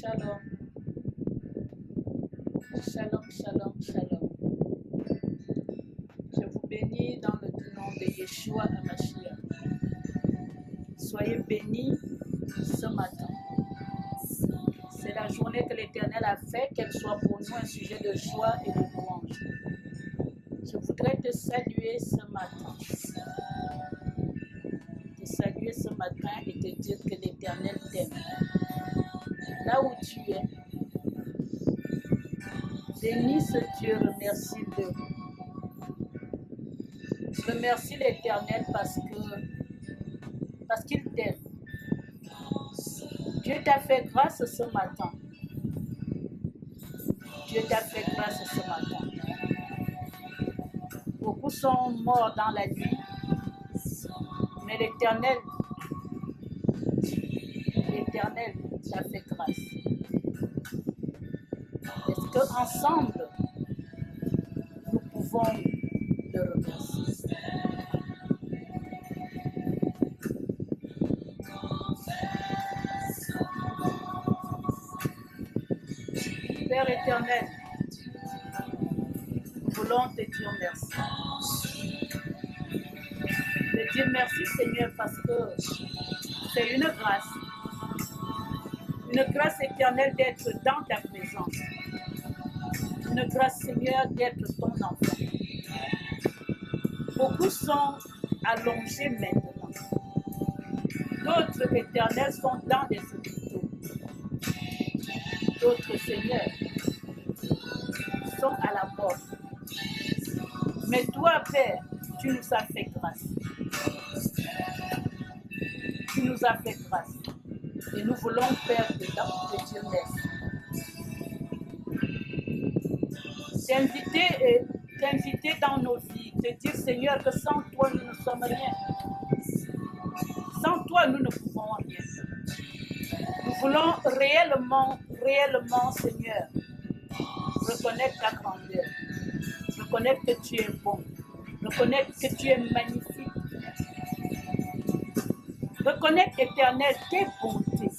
Shalom, shalom, shalom, shalom. Je vous bénis dans le nom de Yeshua HaMashiach. Soyez bénis ce matin. C'est la journée que l'Éternel a faite, qu'elle soit pour nous un sujet de joie et de louange. Je voudrais te saluer ce matin. Te saluer ce matin et te dire que l'Éternel t'aime. Là où tu es, bénis ce Dieu, remercie-le. Remercie l'Éternel parce qu'il t'aime. Dieu t'a fait grâce ce matin. Dieu t'a fait grâce ce matin. Beaucoup sont morts dans la nuit, mais l'Éternel t'a fait grâce. Est-ce qu'ensemble, nous pouvons le remercier? Père éternel, nous voulons te dire merci. Te dire merci Seigneur parce que c'est une grâce éternelle d'être dans ta présence. Une grâce Seigneur d'être ton enfant. Beaucoup sont allongés maintenant. D'autres éternels sont dans des hôpitaux. D'autres Seigneur sont à la mort. Mais toi, Père, tu nous as fait grâce. Tu nous as fait grâce. Et nous voulons, Père, te dire merci. T'inviter dans nos vies, te dire, Seigneur, que sans toi, nous ne sommes rien. Sans toi, nous ne pouvons rien. Nous voulons réellement, Seigneur, reconnaître ta grandeur. Reconnaître que tu es bon. Reconnaître que tu es magnifique. Reconnaître, éternel, tes bontés.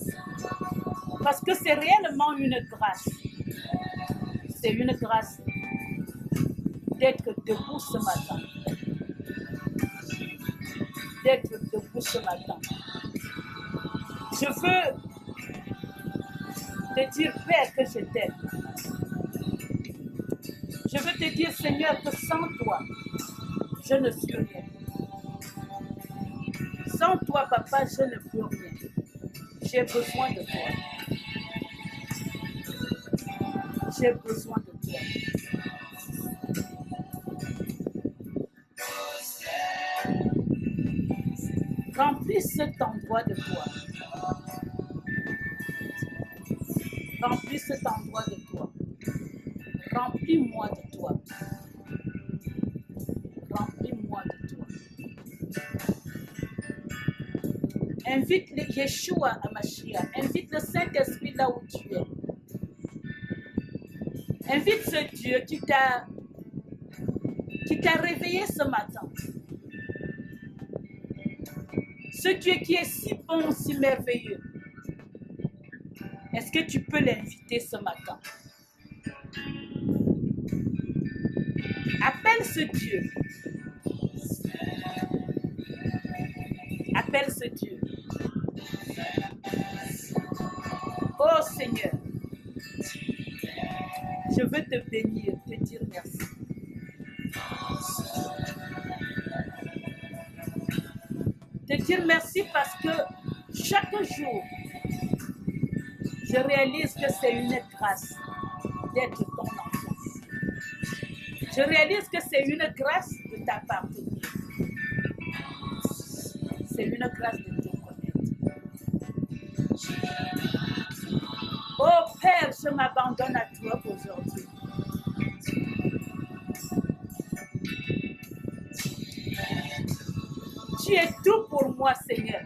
Parce que c'est réellement une grâce. C'est une grâce d'être debout ce matin. D'être debout ce matin. Je veux te dire, Père, que je t'aime. Je veux te dire, Seigneur, que sans toi, je ne suis rien. Sans toi, Papa, je ne peux rien. J'ai besoin de toi. J'ai besoin de toi. Remplis cet endroit de toi. Remplis cet endroit de toi. Remplis-moi de toi. Remplis-moi de toi. Invite le Yeshua HaMashiach. Invite le Saint-Esprit là où tu es. Invite ce Dieu qui t'a réveillé ce matin. Ce Dieu qui est si bon, si merveilleux. Est-ce que tu peux l'inviter ce matin? Appelle ce Dieu. Appelle ce Dieu. Oh Seigneur, je veux te bénir, te dire merci. Te dire merci parce que chaque jour, je réalise que c'est une grâce d'être ton enfant. Je réalise que c'est une grâce de t'appartenir. C'est une grâce de te connaître. Oh Père, je m'abandonne à toi aujourd'hui. Tu es tout pour moi, Seigneur.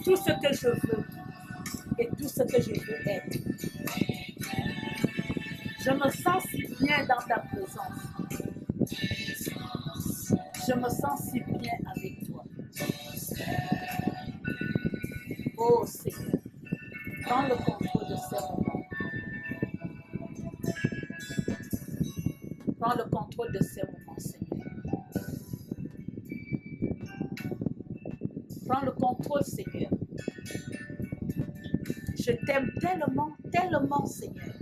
Tout ce que je veux et tout ce que je veux être. Je me sens si bien dans ta présence. Je me sens si bien avec toi. Oh Seigneur. Prends le contrôle de ces moments. Prends le contrôle de ces moments, Seigneur. Prends le contrôle, Seigneur. Je t'aime tellement, tellement, Seigneur.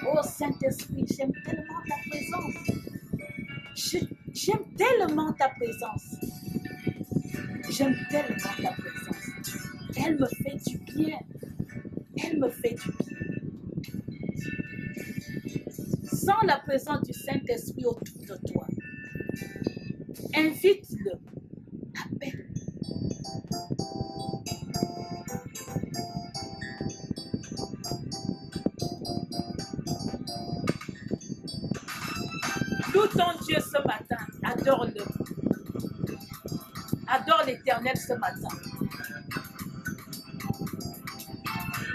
Oh Saint-Esprit, j'aime tellement ta présence. J'aime tellement ta présence. J'aime tellement ta présence. Elle me fait du bien. Elle me fait du bien. Sens la présence du Saint-Esprit autour de toi. Invite-le. Appelle. Loue ton Dieu ce matin. Adore-le. Adore l'Éternel ce matin.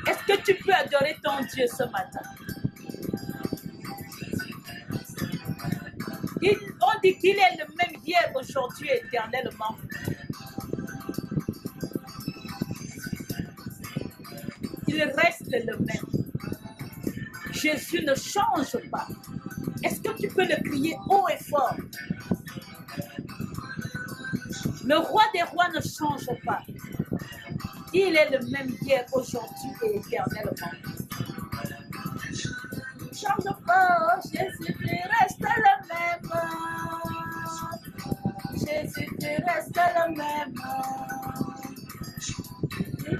Est-ce que tu peux adorer ton Dieu ce matin? On dit qu'il est le même hier, aujourd'hui, éternellement. Il reste le même. Jésus ne change pas. Est-ce que tu peux le crier haut et fort? Le roi des rois ne change pas. Il est le même hier, aujourd'hui et éternellement. Ne change pas, Jésus, tu restes le même. Jésus, tu restes le même. Tu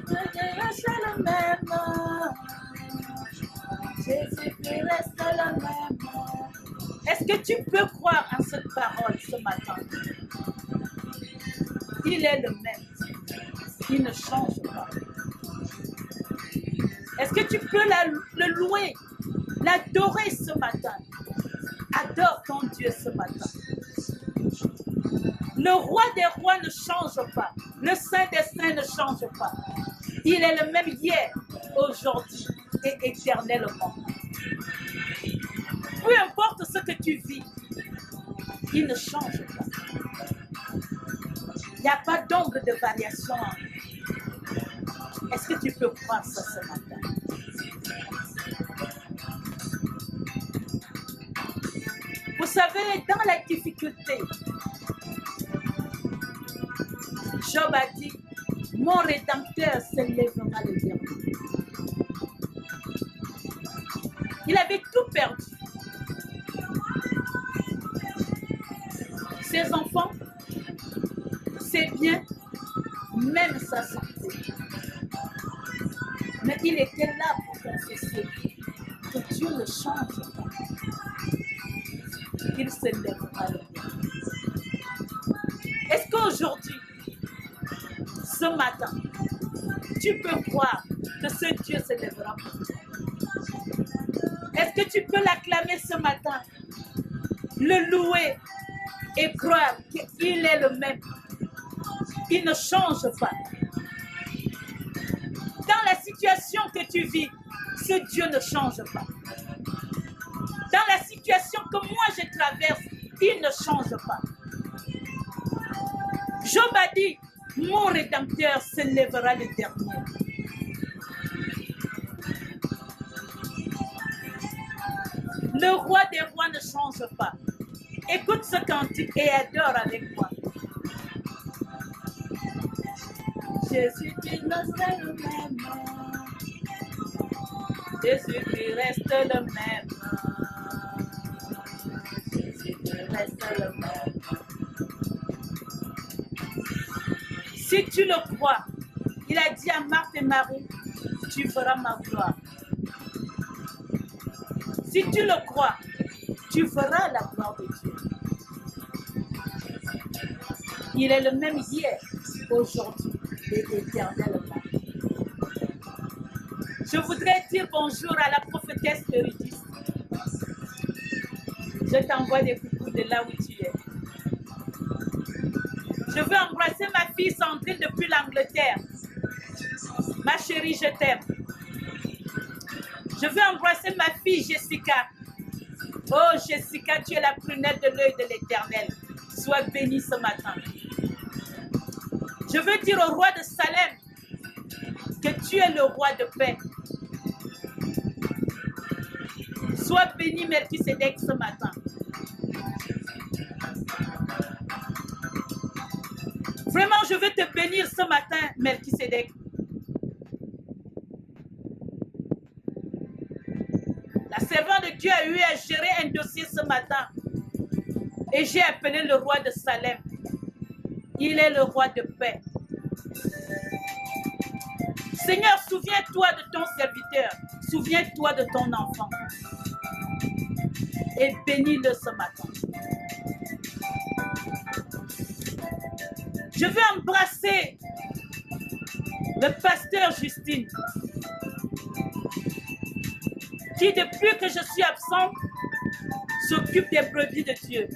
restes le même. Jésus, tu restes le même. Est-ce que tu peux croire en cette parole ce matin? Il est le même. Il ne change pas. Est-ce que tu peux le louer, l'adorer ce matin? Adore ton Dieu ce matin. Le roi des rois ne change pas. Le saint des saints ne change pas. Il est le même hier, aujourd'hui et éternellement. Peu importe ce que tu vis, il ne change pas. Il n'y a pas d'ombre de variation en lui. Est-ce que tu peux croire ça ce matin? Vous savez, dans la difficulté, Job a dit, mon Rédempteur s'élèvera le dernier. Il avait tout perdu. Ses enfants, ses biens, même sa santé. Mais il était là pour confesser que Dieu ne change pas. Il s'élèvera le dernier. Est-ce qu'aujourd'hui, ce matin, tu peux croire que ce Dieu s'élèvera pour toi? Est-ce que tu peux l'acclamer ce matin, le louer et croire qu'il est le même? Il ne change pas. Dans la situation que tu vis, ce Dieu ne change pas. Dans la situation que moi je traverse, il ne change pas. Job a dit, mon Rédempteur s'élèvera le dernier. Le roi des rois ne change pas. Écoute ce cantique et adore avec moi. Jésus, tu restes le même. Jésus, tu restes le même. Jésus, tu restes le même. Si tu le crois, il a dit à Marthe et Marie, tu feras ma gloire. Si tu le crois, tu feras la gloire de Dieu. Il est le même hier, aujourd'hui et éternellement. Je voudrais dire bonjour à la prophétesse Eurydice. Je t'envoie des coucous de là où tu es. Je veux embrasser ma fille Sandrine depuis l'Angleterre. Ma chérie, je t'aime. Je veux embrasser ma fille Jessica. Oh Jessica, tu es la prunelle de l'œil de l'Éternel. Sois bénie ce matin. Je veux dire au roi de Salem que tu es le roi de paix. Sois béni, Melchisédek, ce matin. Vraiment, je veux te bénir ce matin, Melchisédek. La servante de Dieu a eu à gérer un dossier ce matin. Et j'ai appelé le roi de Salem. Il est le roi de paix. Seigneur, souviens-toi de ton serviteur. Souviens-toi de ton enfant. Et bénis-le ce matin. Je veux embrasser le pasteur Justine, qui depuis que je suis absente, s'occupe des brebis de Dieu.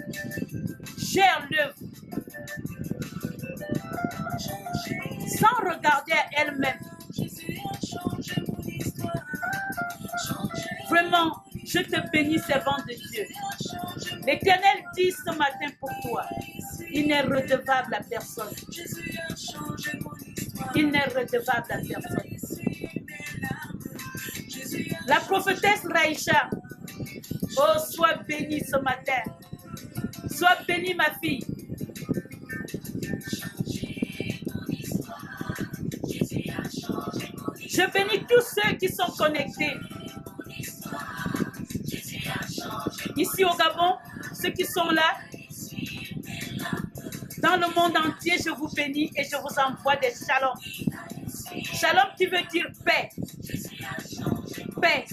Gère l'œuvre sans regarder à elle-même. Vraiment, je te bénis, servante de Dieu. L'Éternel dit ce matin pour toi, il n'est redevable à personne. Il n'est redevable à personne. La prophétesse Raïcha, oh, sois bénie ce matin. Sois bénie, ma fille. Je bénis tous ceux qui sont connectés. Ici au Gabon, ceux qui sont là, dans le monde entier, je vous bénis et je vous envoie des shalom. Shalom qui veut dire paix. Paix.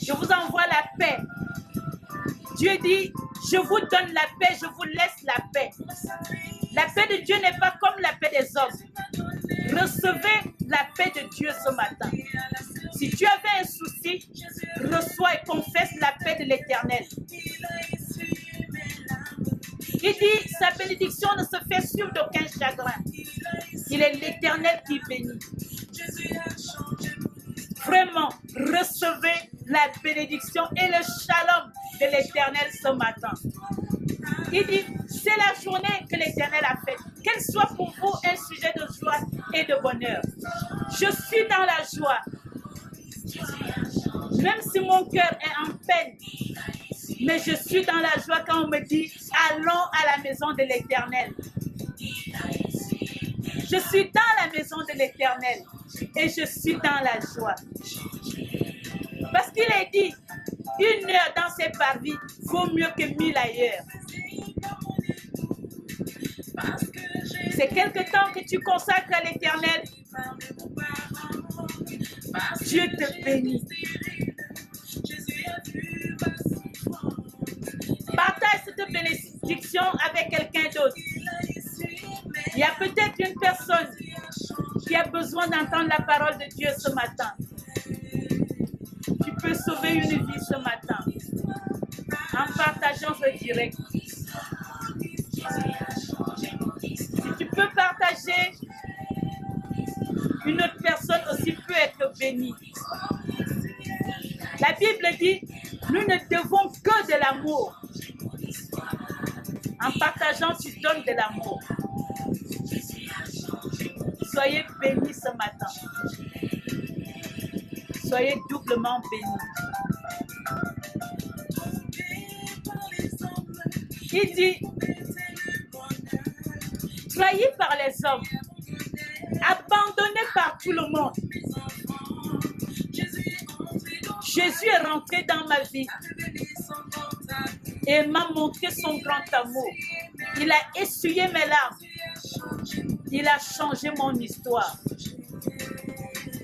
Je vous envoie la paix. Dieu dit, je vous donne la paix, je vous laisse la paix. La paix de Dieu n'est pas comme la paix des hommes. Recevez la paix de Dieu ce matin. Si tu avais un souci, reçois et confesse la paix de l'Éternel. Il dit, sa bénédiction ne se fait suivre d'aucun chagrin. Il est l'Éternel qui bénit. Vraiment, recevez la bénédiction et le shalom de l'Éternel ce matin. Il dit, c'est la journée que l'Éternel a faite. Qu'elle soit pour vous un sujet de joie et de bonheur. Je suis dans la joie. Même si mon cœur est en peine, mais je suis dans la joie quand on me dit, allons à la maison de l'Éternel. Je suis dans la maison de l'Éternel et je suis dans la joie. Parce qu'il est dit, 1 heure dans ses parvis vaut mieux que 1000 ailleurs. C'est quelque temps que tu consacres à l'Éternel. Dieu te bénit. Partage cette bénédiction avec quelqu'un d'autre. Il y a peut-être une personne qui a besoin d'entendre la parole de Dieu ce matin. Tu peux sauver une vie ce matin en partageant ce direct. Si tu peux partager, une autre personne aussi peut être bénie. La Bible dit, nous ne devons que de l'amour. En partageant, tu donnes de l'amour. Soyez bénis ce matin. Soyez doublement bénis. Il dit, trahi par les hommes, abandonné par tout le monde. Jésus est rentré dans ma vie et m'a montré son grand amour. Il a essuyé mes larmes. Il a changé mon histoire.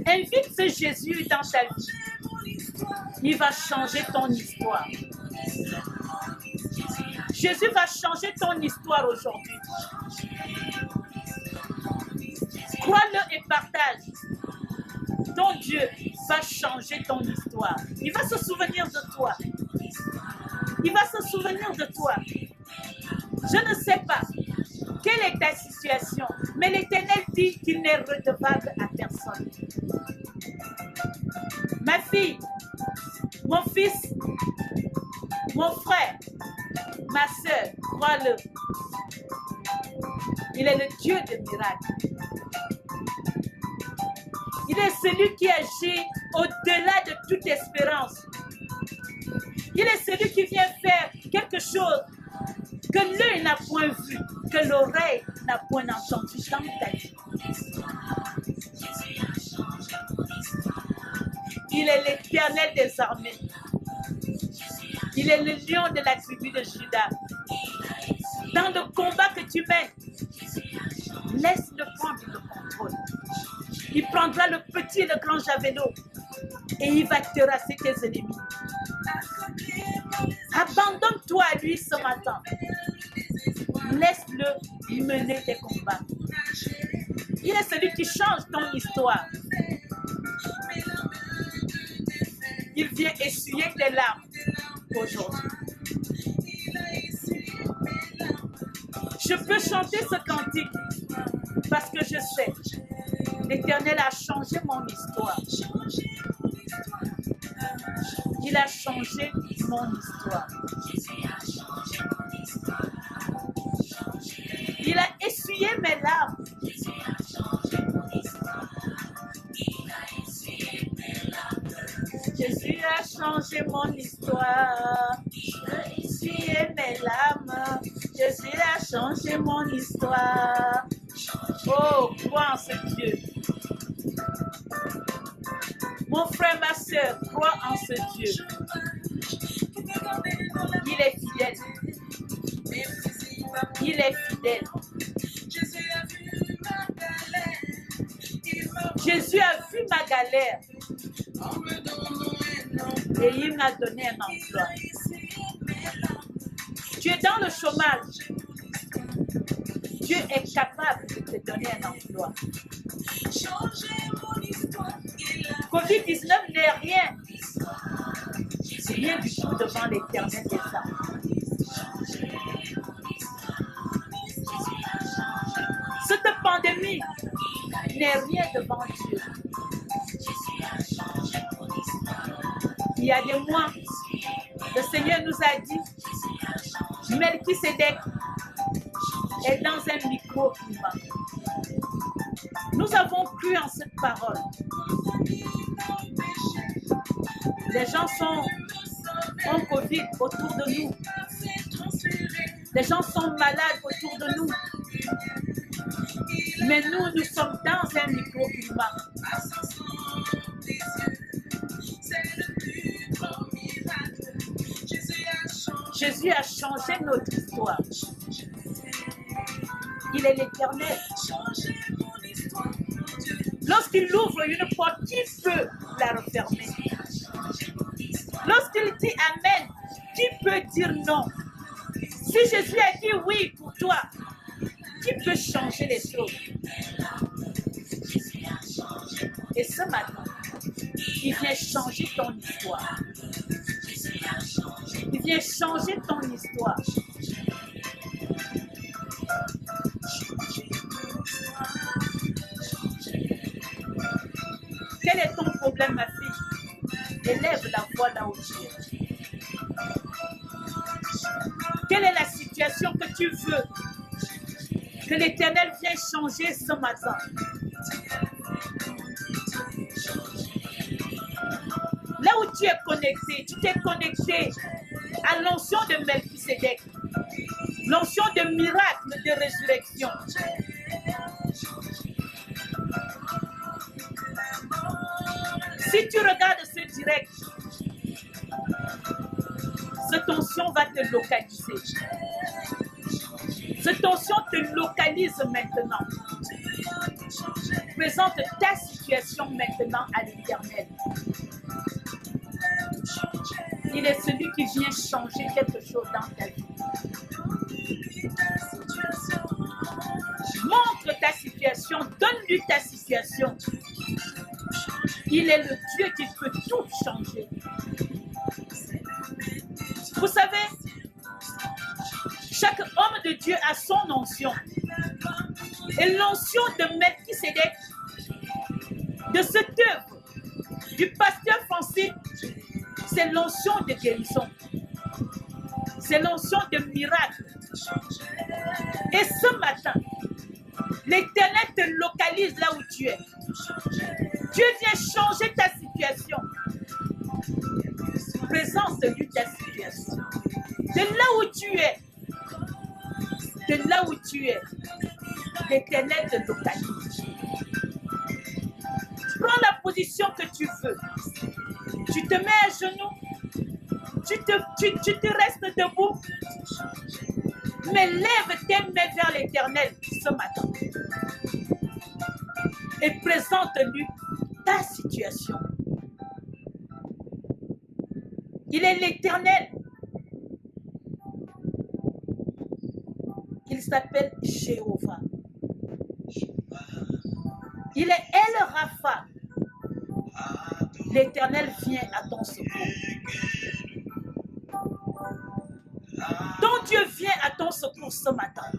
Invite ce Jésus dans ta vie. Il va changer ton histoire. Jésus va changer ton histoire aujourd'hui. Crois-le et partage. Ton Dieu va changer ton histoire. Il va se souvenir de toi. Il va se souvenir de toi. Je ne sais pas quelle est ta situation, mais l'Éternel dit qu'il n'est redevable à personne. Ma fille, mon fils, mon frère, ma soeur, crois-le. Il est le Dieu des miracles. Il est celui qui agit au-delà de toute espérance. Il est celui qui vient faire quelque chose que l'œil n'a point vu, que l'oreille n'a point entendu dans ta vie. Il est l'Éternel des armées. Il est le lion de la tribu de Juda. Dans le combat que tu mènes, laisse-le prendre le contrôle. Il prendra le petit et le grand javelot et il va terrasser tes ennemis. Abandonne-toi à lui ce matin. Laisse-le mener tes combats. Il est celui qui change ton histoire. Il vient essuyer tes larmes aujourd'hui. Je peux chanter ce cantique parce que je sais, l'Éternel a changé mon histoire. Il a changé mon histoire. Il a essuyé mes larmes. Jésus a changé mon histoire. Il a essuyé mes larmes. Jésus a changé mon histoire. Oh, crois en ce Dieu. Mon frère, ma soeur, crois en ce Dieu. Il est fidèle. Il est fidèle. Jésus a vu ma galère. Et il m'a donné un emploi. Tu es dans le chômage. Dieu est capable de te donner un emploi. Covid-19 n'est rien. Rien du tout devant l'Éternel des armées. Cette pandémie n'est rien devant Dieu. Il y a des mois, le Seigneur nous a dit, Melchisédek est dans un micro-climat. Nous avons cru en cette parole. Les gens sont en Covid autour de nous. Les gens sont malades autour de nous. Mais nous sommes dans un micro-climat. Jésus a changé notre histoire. Il est l'Éternel. Lorsqu'il ouvre une porte, qui peut la refermer? Lorsqu'il dit Amen, qui peut dire non? Si Jésus a dit oui pour toi, qui peut changer les choses? Et ce matin, il vient changer ton histoire. Il vient changer ton histoire. Quel est ton problème, ma fille? Élève la voix là où tu es. Quelle est la situation que tu veux que l'Éternel vienne changer ce matin? Là où tu es connecté, tu t'es connecté à l'onction de Melchisédek, l'onction de miracle, de résurrection. Si tu regardes ce direct, cette onction va te localiser. Cette onction te localise maintenant. Présente ta situation maintenant à l'Éternel. Il est celui qui vient changer quelque chose dans ta vie. Montre ta situation, donne-lui ta situation. Il est le Dieu qui peut tout changer. Vous savez, chaque homme de Dieu a son onction. Et l'onction de Melchisédek, de cette œuvre du pasteur Francis, c'est l'onction de guérison. C'est l'onction de miracle. Et ce matin, l'Éternel te localise là où tu es. Tu Dieu vient changer ta situation. Présente-lui ta situation. De là où tu es, l'Éternel te localise. Prends la position que tu veux. Tu te mets à genoux, tu te restes debout, mais lève tes mains vers l'Éternel ce matin et présente-lui ta situation. Il est l'Éternel. Il s'appelle Jéhovah. Il est El Rapha. L'Éternel vient à ton secours. Ton Dieu vient à ton secours ce matin.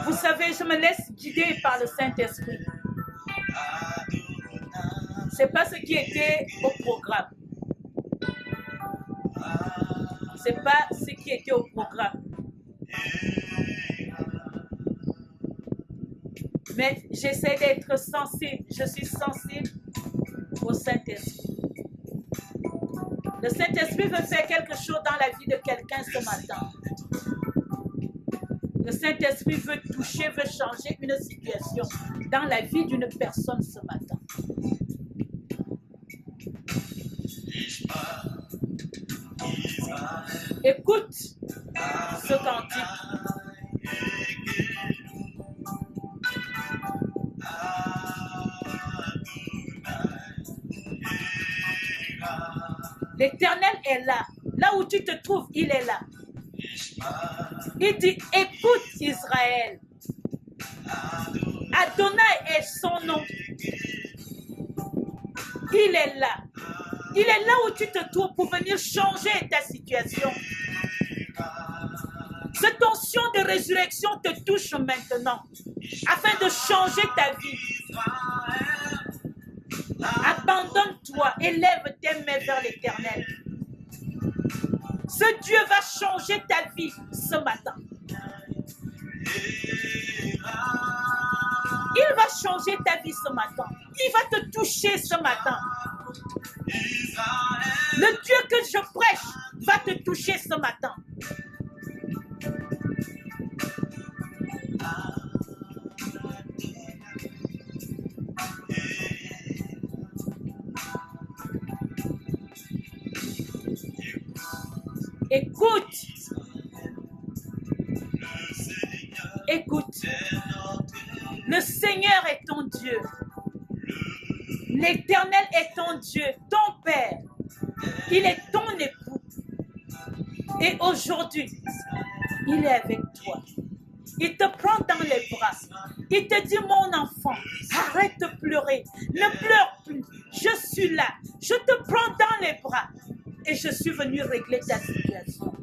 Vous savez, je me laisse guider par le Saint-Esprit. Ce n'est pas ce qui était au programme. Ce n'est pas ce qui était au programme. Mais j'essaie d'être sensible. Je suis sensible au Saint-Esprit. Le Saint-Esprit veut faire quelque chose dans la vie de quelqu'un ce matin. Le Saint-Esprit veut toucher, veut changer une situation dans la vie d'une personne ce matin. Écoute ce cantique. L'Éternel est là. Là où tu te trouves, il est là. Il dit, écoute Israël. Adonai est son nom. Il est là. Il est là où tu te trouves pour venir changer ta situation. Cette onction de résurrection te touche maintenant afin de changer ta vie. Abandonne-toi, élève tes mains vers l'Éternel. Ce Dieu va changer ta vie ce matin. Il va changer ta vie ce matin. Il va te toucher ce matin. Le Dieu que je prêche va te toucher ce matin. Écoute. Écoute. Le Seigneur est ton Dieu. L'Éternel est ton Dieu, ton Père. Il est ton époux. Et aujourd'hui, il est avec toi. Il te prend dans les bras. Il te dit, mon enfant, arrête de pleurer. Ne pleure plus. Je suis là. Je te prends dans les bras. Et je suis venu régler ta situation.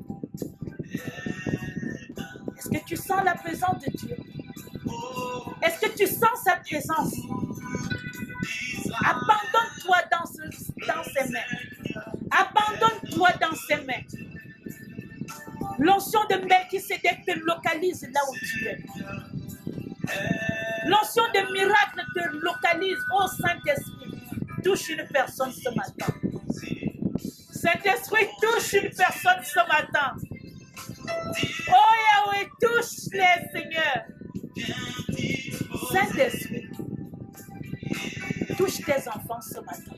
Est-ce que tu sens la présence de Dieu? Est-ce que tu sens sa présence? Abandonne-toi dans ses mains. Abandonne-toi dans ses mains. L'onction de Melchisédek te localise là où tu es. L'onction de miracle te localise au Saint-Esprit. Touche une personne ce matin. Saint-Esprit, touche une personne ce matin. Oh Yahweh, touche-les, Seigneur. Saint-Esprit, touche tes enfants ce matin.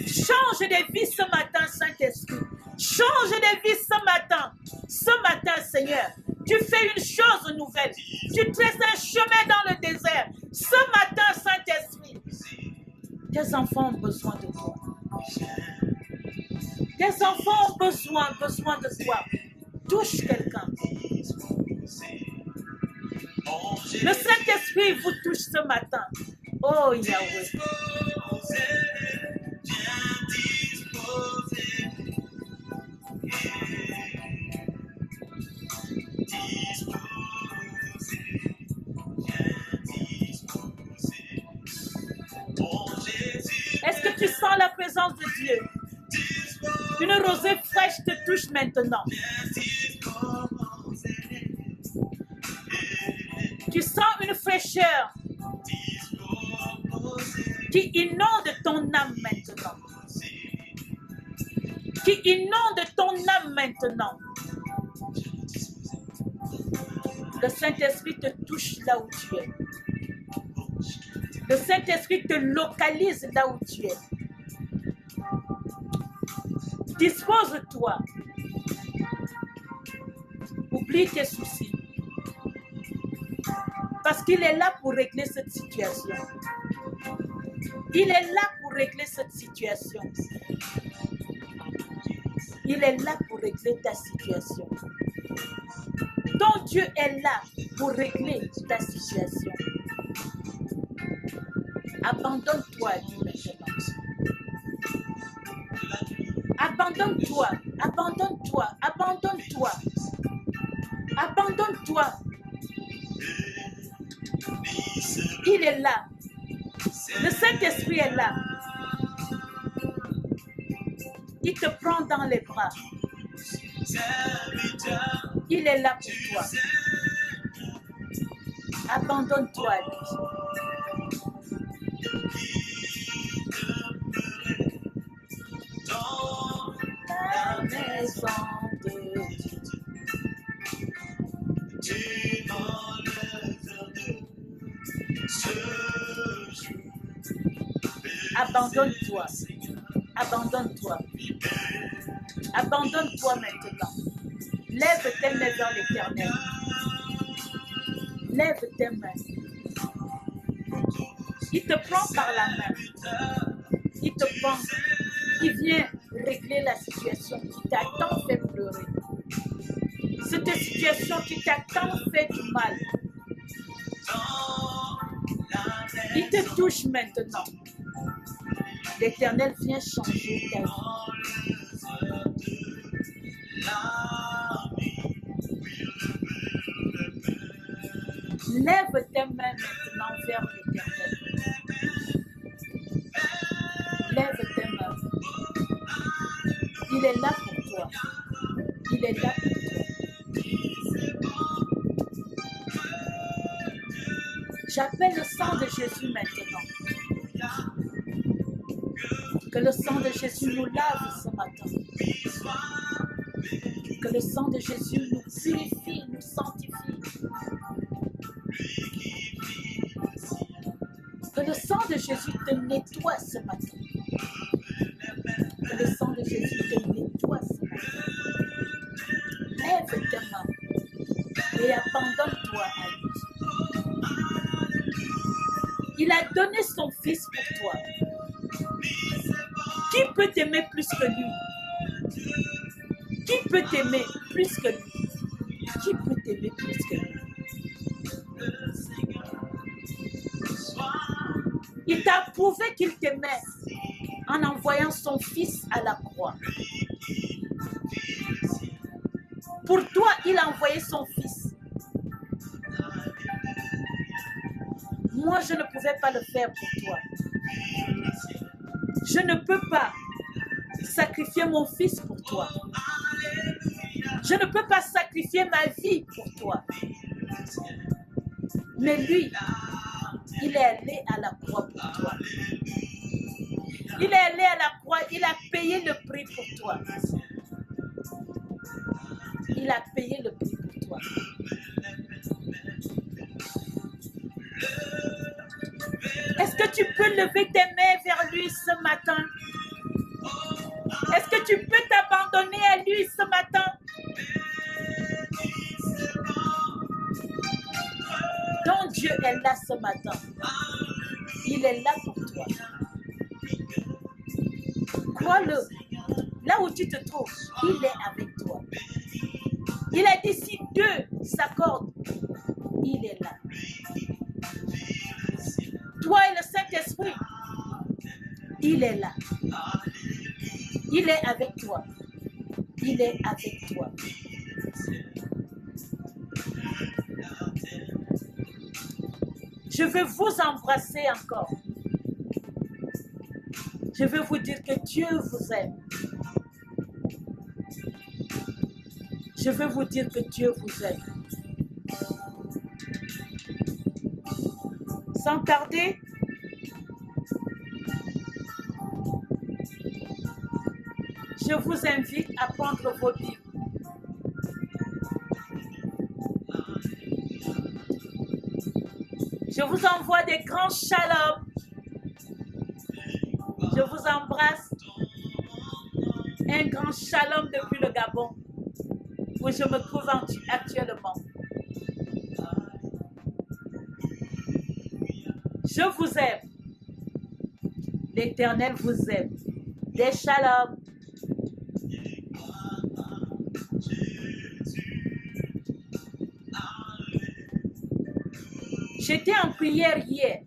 Change des vies ce matin, Saint-Esprit. Change des vies ce matin. Ce matin, Seigneur, tu fais une chose nouvelle. Tu tresses un chemin dans le désert. Ce matin, Saint-Esprit, tes enfants ont besoin de toi. Tes enfants ont besoin de toi. Touche quelqu'un. Le Saint-Esprit vous touche ce matin. Oh Yahweh. Est-ce que tu sens la présence de Dieu? Une rosée fraîche te touche maintenant. Tu sens une fraîcheur qui inonde ton âme maintenant. Qui inonde ton âme maintenant. Le Saint-Esprit te touche là où tu es. Le Saint-Esprit te localise là où tu es. Dispose-toi. Oublie tes soucis. Parce qu'il est là pour régler cette situation. Il est là pour régler cette situation. Il est là pour régler ta situation. Ton Dieu est là pour régler ta situation. Abandonne-toi à lui maintenant. Abandonne-toi, abandonne-toi, abandonne-toi. Abandonne-toi. Il est là. Le Saint-Esprit est là. Il te prend dans les bras. Il est là pour toi. Abandonne-toi à lui. La maison de Dieu. Abandonne-toi. Abandonne-toi. Abandonne-toi maintenant. Lève tes mains vers l'Éternel. Lève tes mains. Il te prend par la main. Il te prend. Il vient régler la situation qui t'a tant fait pleurer. Cette situation qui t'a tant fait du mal. Il te touche maintenant. L'Éternel vient changer ta vie. Lève tes mains maintenant vers l'Éternel. Lève tes mains. Il est là pour toi. Il est là pour toi. J'appelle le sang de Jésus maintenant. Que le sang de Jésus nous lave ce matin. Que le sang de Jésus nous purifie, nous sanctifie. Que le sang de Jésus te nettoie ce matin. Que le sang de Jésus te nettoie ce matin. Lève tes mains et abandonne-toi à lui. Il a donné son Fils pour toi. Qui peut t'aimer plus que lui? Qui peut t'aimer plus que lui? Qui peut t'aimer plus que lui? Il t'a prouvé qu'il t'aimait en envoyant son Fils à la croix. Pour toi, il a envoyé son Fils. Moi, je ne pouvais pas le faire pour toi. Je ne peux pas sacrifier mon Fils pour toi. Je ne peux pas sacrifier ma vie pour toi. Mais lui, il est allé à la croix pour toi. Il est allé à la croix, il a payé le prix pour toi. Il a payé le prix pour toi. Est-ce que tu peux lever tes mains vers lui ce matin? Est-ce que tu peux t'abandonner à lui ce matin? Ton Dieu est là ce matin. Il est là pour toi. Crois-le. Là où tu te trouves, il est avec toi. Il a dit si deux s'accordent, il est là. Toi et le Saint-Esprit, il est là. Il est avec toi. Il est avec toi. Je veux vous embrasser encore. Je veux vous dire que Dieu vous aime. Je veux vous dire que Dieu vous aime. Sans tarder, je vous invite à prendre vos Bibles. Je vous envoie des grands shalom. Je vous embrasse. Un grand shalom depuis le Gabon, où je me trouve actuellement. Je vous aime. L'Éternel vous aime. Des shalom. J'étais en prière hier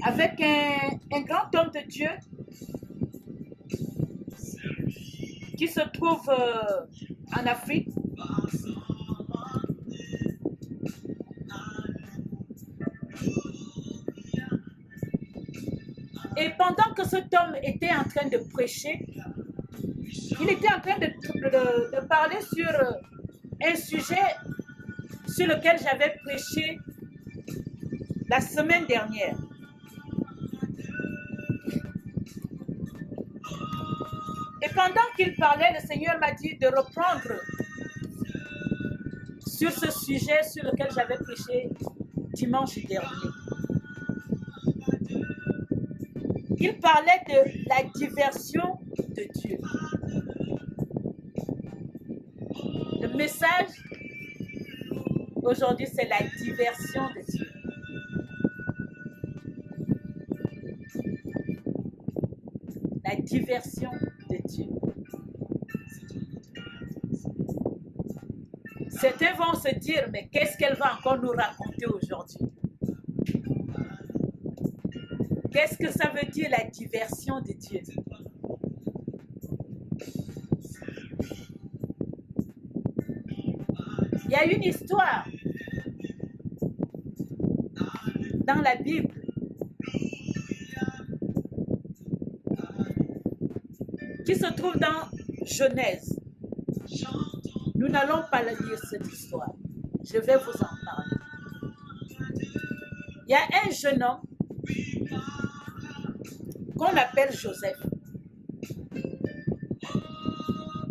avec un grand homme de Dieu qui se trouve en Afrique. Et pendant que cet homme était en train de prêcher, il était en train de parler sur un sujet sur lequel j'avais prêché la semaine dernière. Et pendant qu'il parlait, le Seigneur m'a dit de reprendre sur ce sujet sur lequel j'avais prêché dimanche dernier. Il parlait de la diversion de Dieu. Le message aujourd'hui, c'est la diversion de Dieu. La diversion de Dieu. Certains vont se dire, mais qu'est-ce qu'elle va encore nous raconter aujourd'hui? Qu'est-ce que ça veut dire la diversion de Dieu? Il y a une histoire dans la Bible qui se trouve dans Genèse. Nous n'allons pas lire cette histoire. Je vais vous en parler. Il y a un jeune homme qu'on appelle Joseph.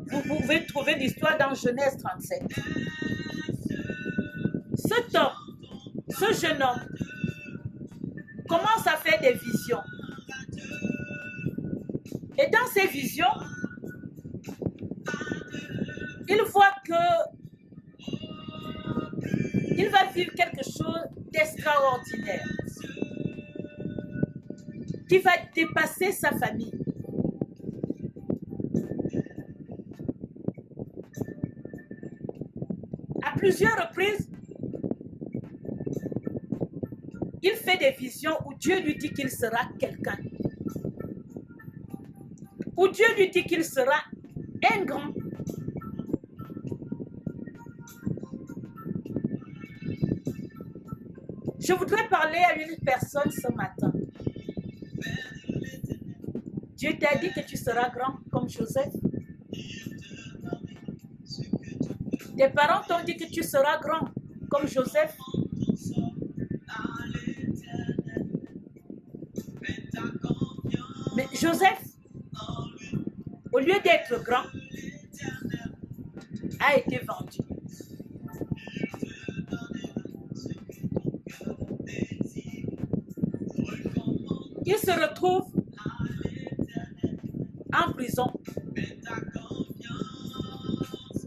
Vous pouvez trouver l'histoire dans Genèse 37. Cet homme, ce jeune homme, commence à faire des visions. Et dans ces visions, il voit que il va vivre quelque chose d'extraordinaire qui va dépasser sa famille. À plusieurs reprises, il fait des visions où Dieu lui dit qu'il sera quelqu'un. Où Dieu lui dit qu'il sera un grand. Je voudrais parler à une personne ce matin. Dieu t'a dit que tu seras grand comme Joseph. Tes parents t'ont dit que tu seras grand comme Joseph. Mais Joseph, au lieu d'être grand, a été vendu. Il se retrouve en prison.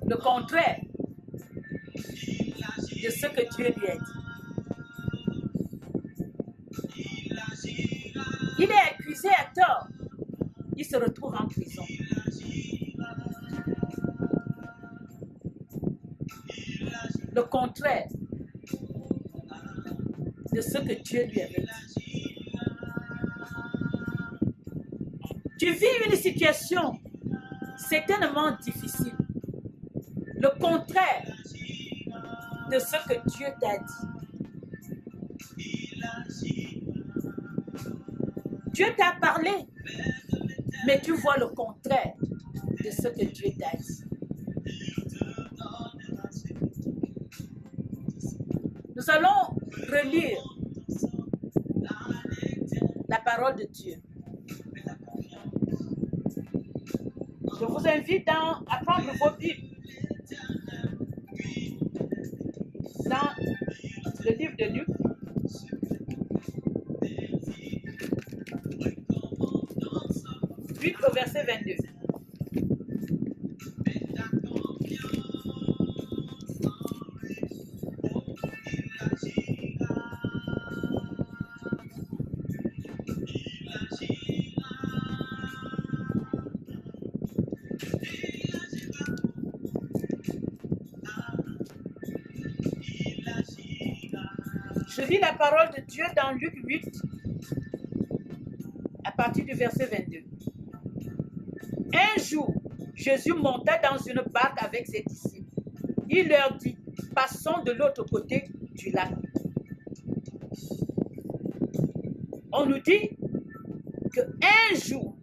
Le contraire de ce que Dieu lui a dit. Il est accusé à tort. Il se retrouve en prison. Le contraire de ce que Dieu lui avait dit. Tu vis une situation certainement difficile. Le contraire de ce que Dieu t'a dit. Dieu t'a parlé, mais tu vois le contraire de ce que Dieu t'a dit. Nous allons relire la parole de Dieu. Je vous invite à prendre vos Bibles dans le livre de Luc. Au verset 22. Je lis la parole de Dieu dans Luc 8, à partir du verset 22. Un jour, Jésus monta dans une barque avec ses disciples. Il leur dit, passons de l'autre côté du lac. On nous dit qu'un jour,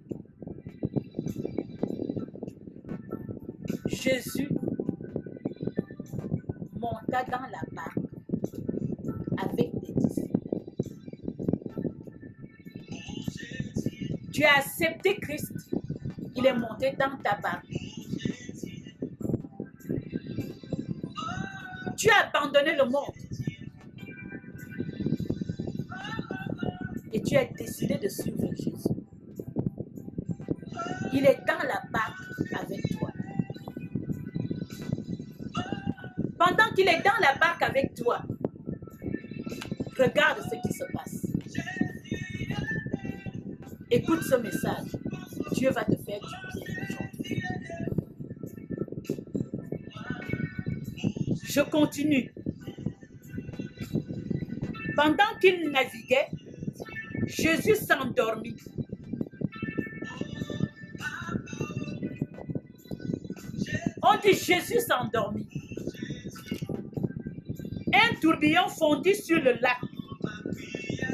Jésus monta dans la barque avec des disciples. Tu as accepté Christ, il est monté dans ta barque. Tu as abandonné le monde et tu as décidé de suivre Jésus. Il est dans la barque avec toi. Pendant qu'il est dans la barque avec toi, regarde ce qui se passe. Écoute ce message. Dieu va te faire du bien aujourd'hui. Je continue. Pendant qu'il naviguait, Jésus s'endormit. On dit Jésus s'endormit. Un tourbillon fondit sur le lac.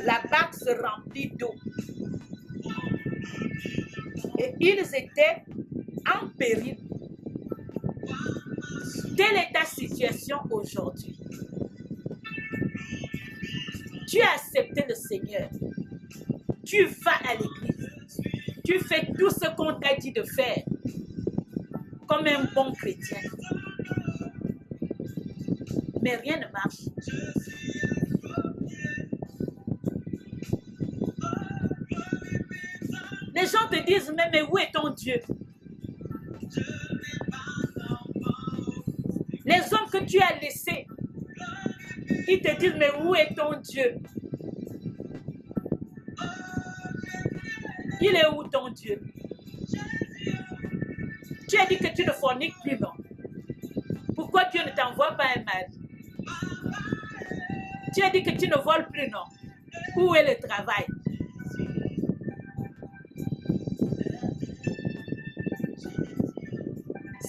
La barque se remplit d'eau. Et ils étaient en péril. Telle est ta situation aujourd'hui. Tu as accepté le Seigneur. Tu vas à l'église. Tu fais tout ce qu'on t'a dit de faire. Comme un bon chrétien. Mais rien ne marche. Les gens te disent, mais où est ton Dieu? Les hommes que tu as laissés, ils te disent, mais où est ton Dieu? Il est où ton Dieu? Tu as dit que tu ne forniques plus, non? Pourquoi Dieu ne t'envoie pas un mari? Tu as dit que tu ne voles plus, non? Où est le travail?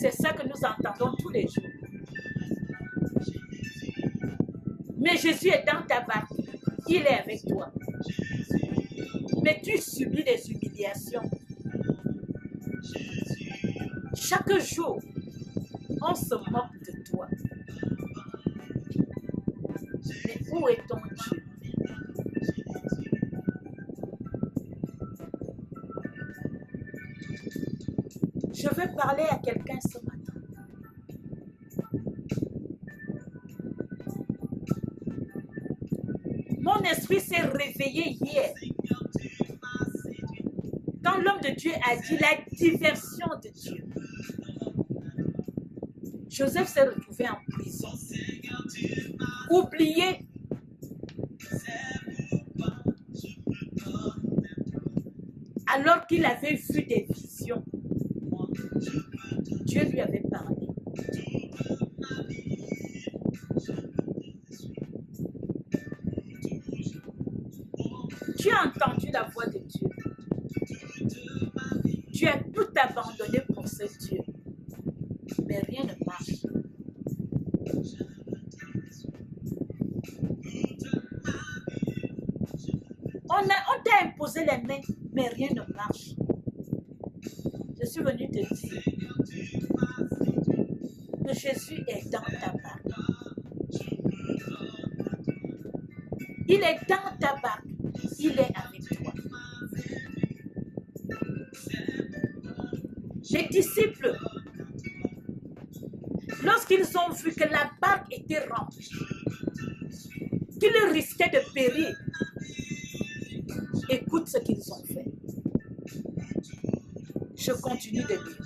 C'est ça que nous entendons tous les jours. Mais Jésus est dans ta barque. Il est avec toi. Mais tu subis des humiliations. Chaque jour, on se moque de toi. Mais où est ton Dieu? Je veux parler à quelqu'un ce matin. Mon esprit s'est réveillé hier. Quand l'homme de Dieu a dit la diversion de Dieu. Joseph s'est retrouvé en prison. Oublié. Alors qu'il avait vu des visions. Dieu lui avait parlé. Tu as entendu la voix de Dieu. Tu as tout abandonné pour ce Dieu. Mais rien ne marche. On t'a imposé les mains, mais rien ne marche. Je suis venue te dire que Jésus est dans ta barque. Il est dans ta barque. Il est avec toi. Les disciples, lorsqu'ils ont vu que la barque était remplie, qu'ils risquaient de périr, écoute ce qu'ils ont fait. Je continue de lire.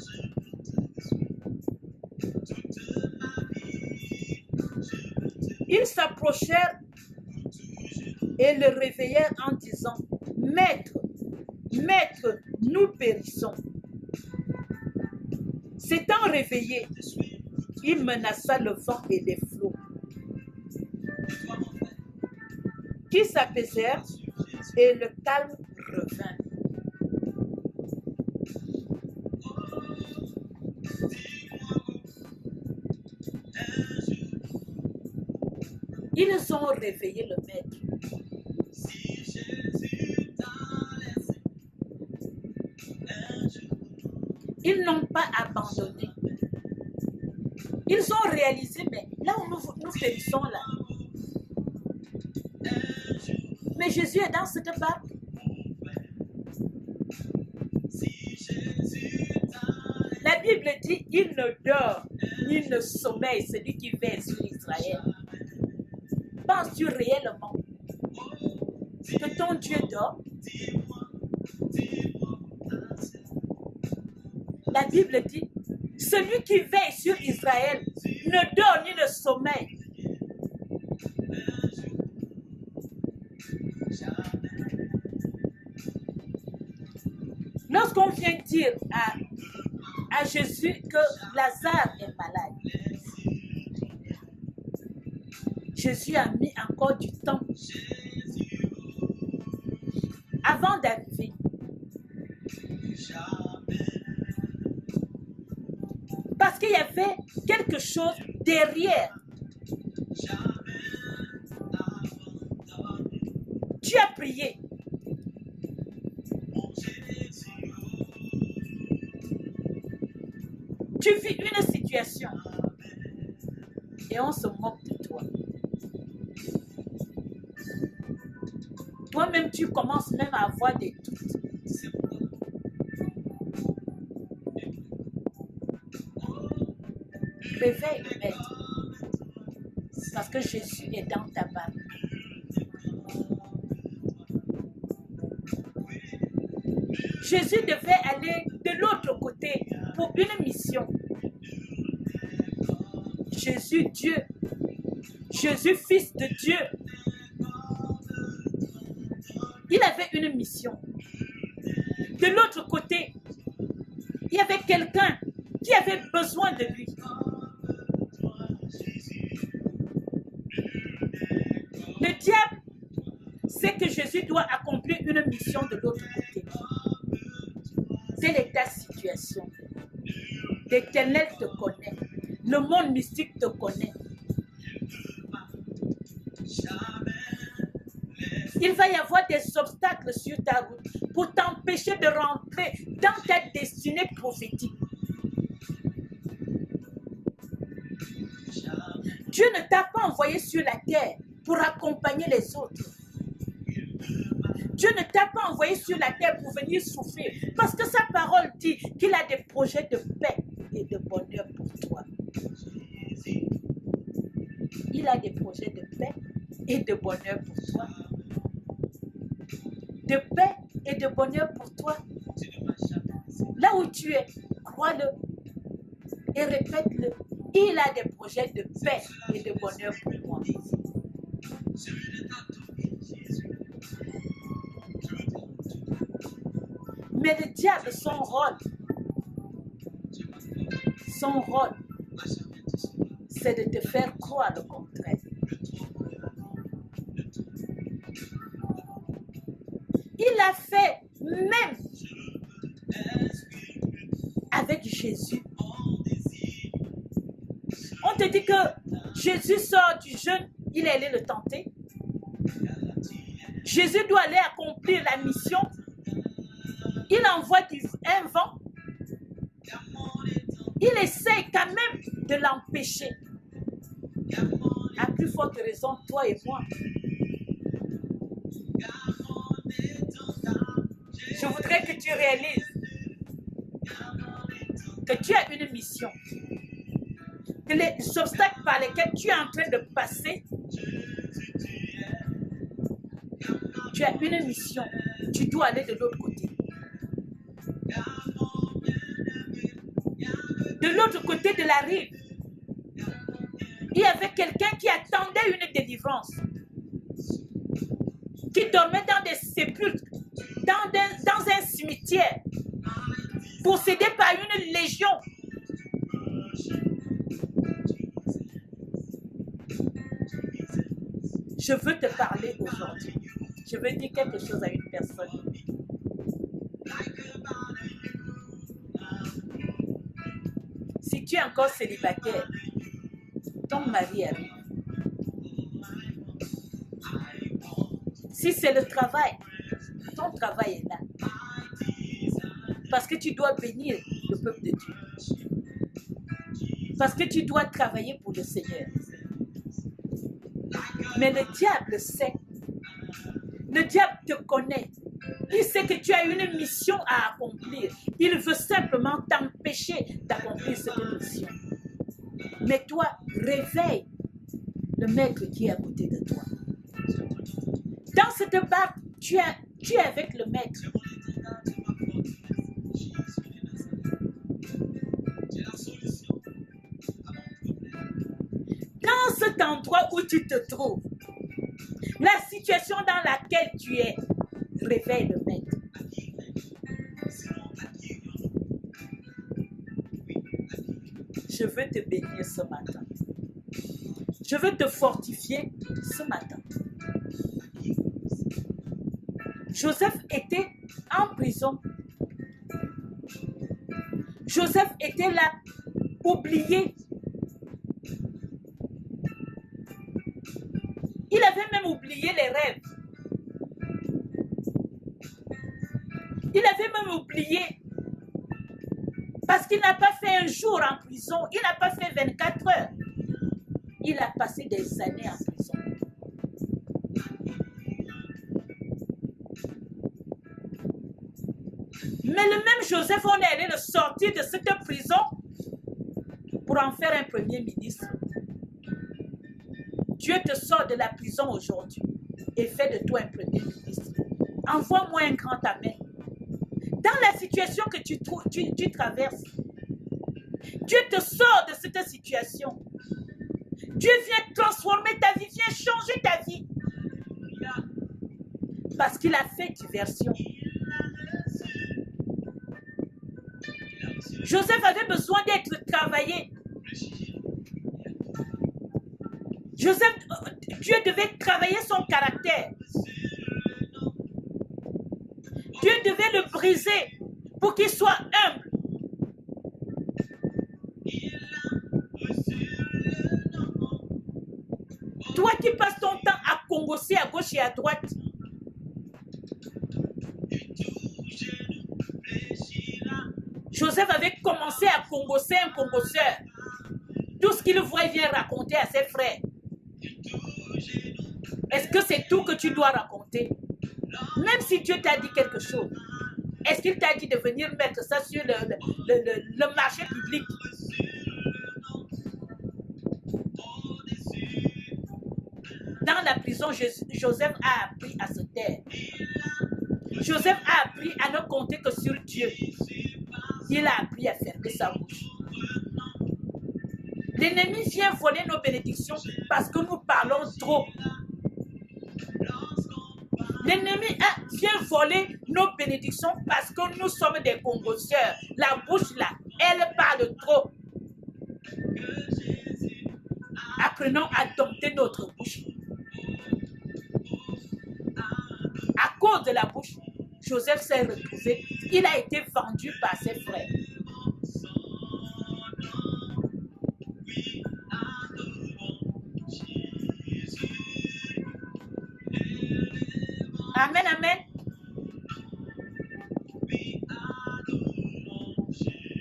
Ils s'approchèrent et le réveillèrent en disant, « Maître, Maître, nous périssons. » S'étant réveillé, il menaça le vent et les flots, qui s'apaisèrent et le calme revint. Ils ont réveillé le maître. Ils n'ont pas abandonné. Ils ont réalisé, mais là où nous périssons là. Mais Jésus est dans cette barque. La Bible dit, il ne dort, ni ne sommeille, celui qui veille sur Israël. Penses-tu réellement que ton Dieu dort? La Bible dit, celui qui veille sur Israël ne dort ni ne sommeille. Lorsqu'on vient dire à Jésus que Lazare est malade, Jésus a mis encore du temps avant d'arriver. Parce qu'il y avait quelque chose derrière. Tu as prié. Tu vis une situation et on se moque de toi. Toi-même, tu commences même à avoir des doutes. Réveille le maître, parce que Jésus est dans ta barque. Jésus devait aller de l'autre côté pour une mission. Jésus Dieu, Jésus Fils de Dieu, il avait une mission. De l'autre côté, il y avait quelqu'un qui avait besoin de lui. Le diable sait que Jésus doit accomplir une mission de l'autre côté. Telle est ta situation. L'Éternel te connaît. Le monde mystique te connaît. Il va y avoir des obstacles sur ta route pour t'empêcher de rentrer dans ta destinée prophétique. Dieu ne t'a pas envoyé sur la terre pour accompagner les autres. Dieu ne t'a pas envoyé sur la terre pour venir souffrir, parce que sa parole dit qu'il a des projets de paix et de bonheur pour toi. Il a des projets de paix et de bonheur pour toi. De paix et de bonheur pour toi. Là où tu es, crois-le et répète-le. Il a des projets de paix et de bonheur pour moi. Mais le diable, son rôle, c'est de te faire croire le contraire. Il a fait même avec Jésus. On te dit que Jésus sort du jeûne, il est allé le tenter. Jésus doit aller accomplir la mission. Il envoie un vent Il essaie quand même de l'empêcher. À plus forte raison, toi et moi. Je voudrais que tu réalises que tu as une mission. Que les obstacles par lesquels tu es en train de passer, tu as une mission. Tu dois aller de l'autre côté. De l'autre côté de la rive, il y avait quelqu'un qui attendait une délivrance, qui dormait dans des sépulcres, dans un cimetière, possédé par une légion. Je veux te parler aujourd'hui. Je veux dire quelque chose à une personne. Si tu es encore célibataire, ton mari arrive. Si c'est le travail, ton travail est là. Parce que tu dois bénir le peuple de Dieu. Parce que tu dois travailler pour le Seigneur. Mais le diable sait. Le diable te connaît. Il sait que tu as une mission à accomplir. Il veut simplement t'empêcher d'accomplir cette mission. Mais toi, réveille le maître qui est à côté de toi. Dans cette barque, tu es avec le maître. Dans cet endroit où tu te trouves, la situation dans laquelle tu es, réveille le maître. Je veux te bénir ce matin. Je veux te fortifier ce matin. Joseph était en prison. Joseph était là, oublié. Il avait même oublié les rêves. Il avait même oublié parce qu'il n'a pas fait un jour en prison. Il n'a pas fait 24 heures. Il a passé des années en prison. Mais le même Joseph, on est allé le sortir de cette prison pour en faire un premier ministre. Dieu te sort de la prison aujourd'hui et fait de toi un premier ministre. Envoie-moi un grand amen. Dans la situation que tu traverses, Dieu te sort de cette situation. Dieu vient transformer ta vie, vient changer ta vie. Parce qu'il a fait diversion. Joseph avait besoin d'être travaillé. Joseph, Dieu devait travailler son caractère. Dieu devait le briser pour qu'il soit humble. Toi qui passes ton temps à congosser à gauche et à droite, Joseph avait commencé à congosser un congosseur. Tout ce qu'il voit, il vient raconter à ses frères. Est-ce que c'est tout que tu dois raconter? Même si Dieu t'a dit quelque chose, est-ce qu'il t'a dit de venir mettre ça sur le marché public? Dans la prison, Joseph a appris à se taire. Joseph a appris à ne compter que sur Dieu. Il a appris à fermer sa bouche. L'ennemi vient voler nos bénédictions parce que nous parlons trop. L'ennemi vient voler nos bénédictions parce que nous sommes des congosseurs. La bouche là, elle parle trop. Apprenons à dompter notre bouche. À cause de la bouche, Joseph s'est retrouvé. Il a été vendu par ses frères. Amen, amen.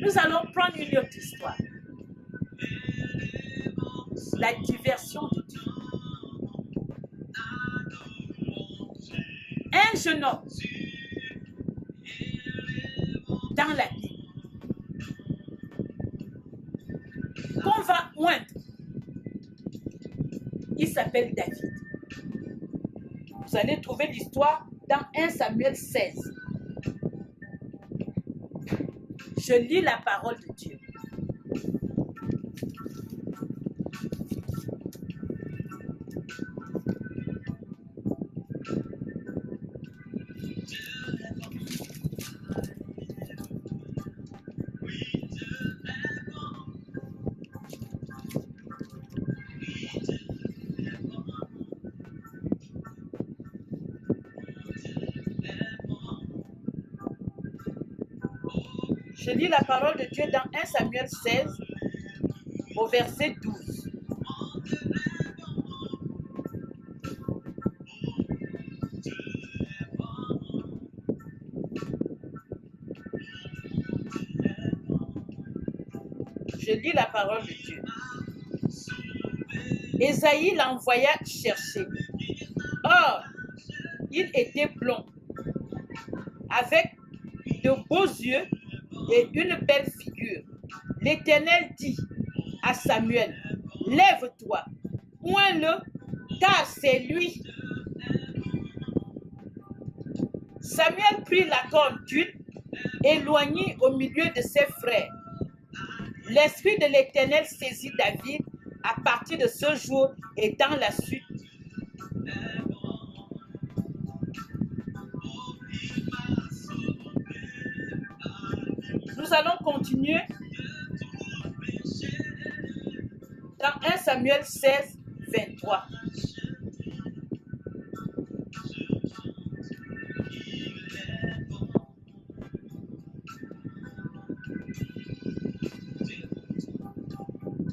Nous allons prendre une autre histoire. La diversion de Dieu. Un jeune homme dans la Bible qu'on va oindre, il s'appelle David. Vous allez trouver l'histoire dans 1 Samuel 16. Je lis la parole de Dieu. Je lis la parole de Dieu dans 1 Samuel 16, au verset 12. Je lis la parole de Dieu. Ésaïe l'envoya chercher. Or, il était blond, avec de beaux yeux et une belle figure. L'Éternel dit à Samuel, lève-toi, oins-le, car c'est lui. Samuel prit la corne d'huile, éloigné au milieu de ses frères. L'Esprit de l'Éternel saisit David à partir de ce jour et dans la suite. Nous allons continuer dans 1 Samuel 16, 23.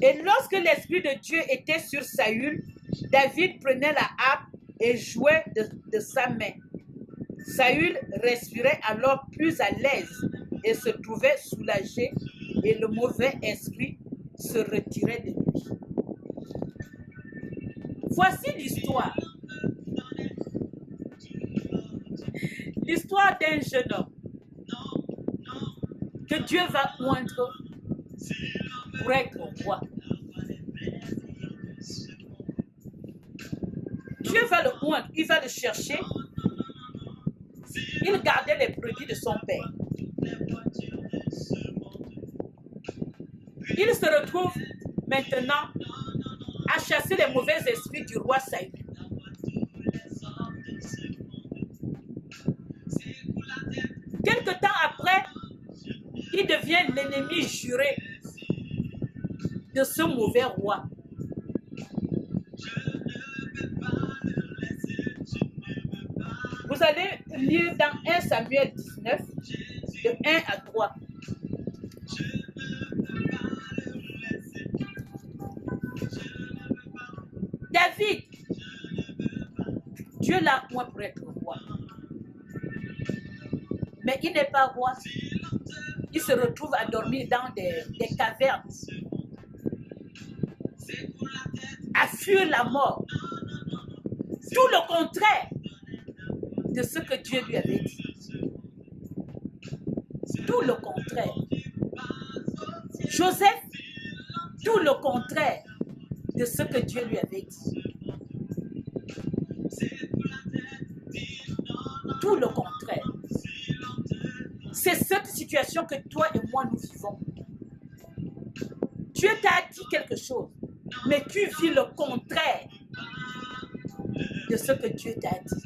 Et lorsque l'Esprit de Dieu était sur Saül, David prenait la harpe et jouait de sa main. Saül respirait alors plus à l'aise et se trouvait soulagé, et le mauvais esprit se retirait de lui. Voici l'histoire. L'histoire d'un jeune homme que Dieu va oindre pour être roi. Dieu va le oindre, il va le chercher. Il gardait les brebis de son père. Il se retrouve maintenant à chasser les mauvais esprits du roi Saül. Quelque temps après, il devient l'ennemi juré de ce mauvais roi. Vous allez lire dans 1 Samuel 19, de 1 à 3. David, Dieu l'a oint pour être roi. Mais il n'est pas roi. Il se retrouve à dormir dans des cavernes, à fuir la mort. Tout le contraire de ce que Dieu lui avait dit. Tout le contraire. Joseph, tout le contraire de ce que Dieu lui avait dit. Tout le contraire. C'est cette situation que toi et moi nous vivons. Dieu t'a dit quelque chose, mais tu vis le contraire de ce que Dieu t'a dit.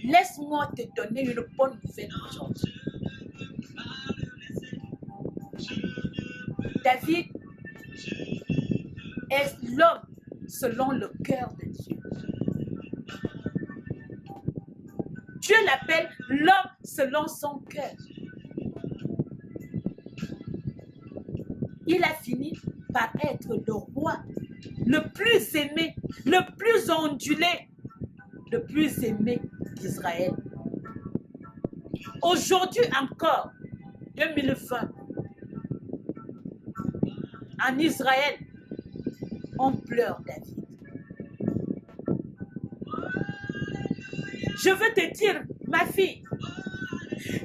Laisse-moi te donner une bonne nouvelle aujourd'hui. David est l'homme selon le cœur de Dieu. Dieu l'appelle l'homme selon son cœur. Il a fini par être le roi, le plus aimé, le plus ondulé, le plus aimé d'Israël. Aujourd'hui encore, 2020, En Israël, on pleure David. Je veux te dire, ma fille,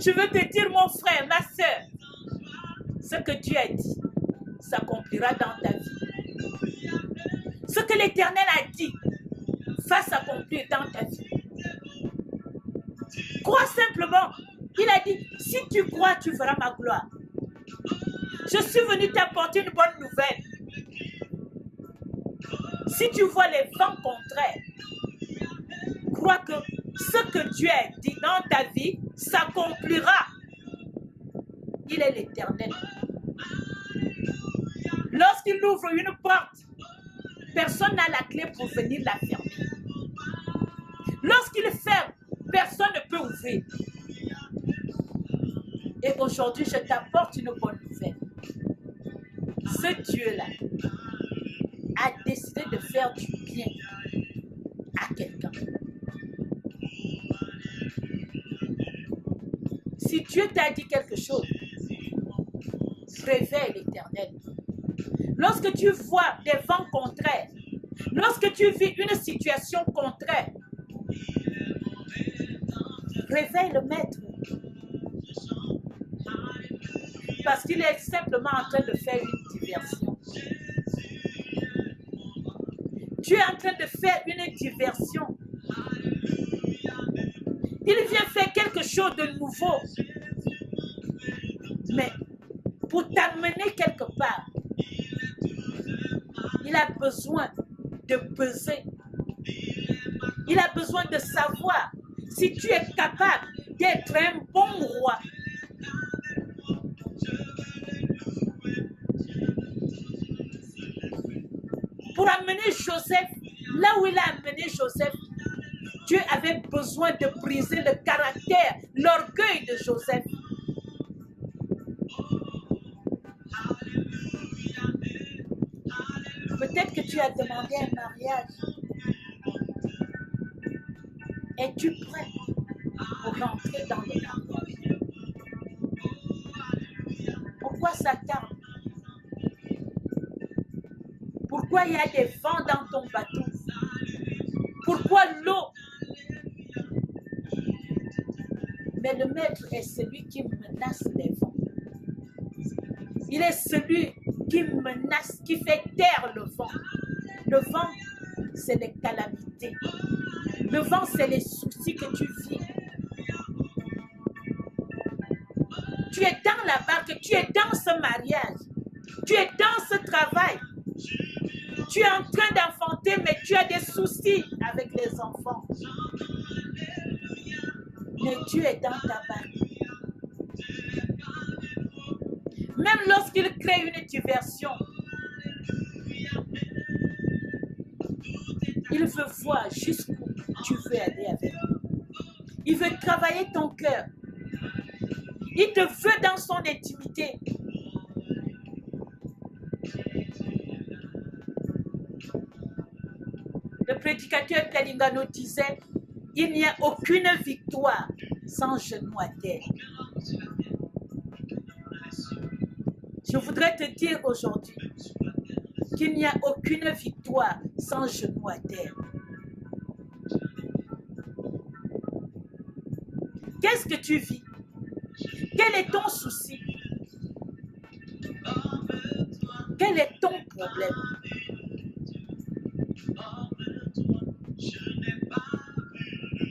je veux te dire, mon frère, ma soeur, ce que Dieu a dit s'accomplira dans ta vie. Ce que l'Éternel a dit va s'accomplir dans ta vie. Crois simplement. Il a dit, si tu crois, tu verras ma gloire. Je suis venu t'apporter une bonne nouvelle. Si tu vois les vents contraires, crois que ce que Dieu a dit dans ta vie s'accomplira. Il est l'Éternel. Lorsqu'il ouvre une porte, personne n'a la clé pour venir la fermer. Lorsqu'il ferme, personne ne peut ouvrir. Et aujourd'hui, je t'apporte une bonne nouvelle. Ce Dieu-là a décidé de faire du bien à quelqu'un. Si Dieu t'a dit quelque chose, réveille l'Éternel. Lorsque tu vois des vents contraires, lorsque tu vis une situation contraire, réveille le Maître. Parce qu'il est simplement en train de faire une diversion. Tu es en train de faire une diversion. Il vient faire quelque chose de nouveau. Mais pour t'amener quelque part, il a besoin de peser. Il a besoin de savoir si tu es capable d'être un bon roi. Pour amener Joseph, là où il a amené Joseph, Dieu avait besoin de briser le caractère, l'orgueil de Joseph. Peut-être que tu as demandé un mariage. Es-tu prêt pour rentrer dans le mariage? Pourquoi ça tarde? Pourquoi il y a des vents dans ton bateau? Pourquoi l'eau? Mais le Maître est celui qui menace les vents. Il est celui qui menace, qui fait taire le vent. Le vent, c'est les calamités. Le vent, c'est les soucis que tu vis. Tu es dans la barque, tu es dans ce mariage. Tu es dans ce travail. Tu es en train d'enfanter, mais tu as des soucis avec les enfants. Mais Dieu est dans ta barque. Même lorsqu'il crée une diversion, il veut voir jusqu'où tu veux aller avec lui. Il veut travailler ton cœur. Il te veut dans son intimité. Le prédicateur Kalingano disait, il n'y a aucune victoire sans genou à terre. Je voudrais te dire aujourd'hui qu'il n'y a aucune victoire sans genou à terre. Qu'est-ce que tu vis? Quel est ton souci? Quel est ton problème?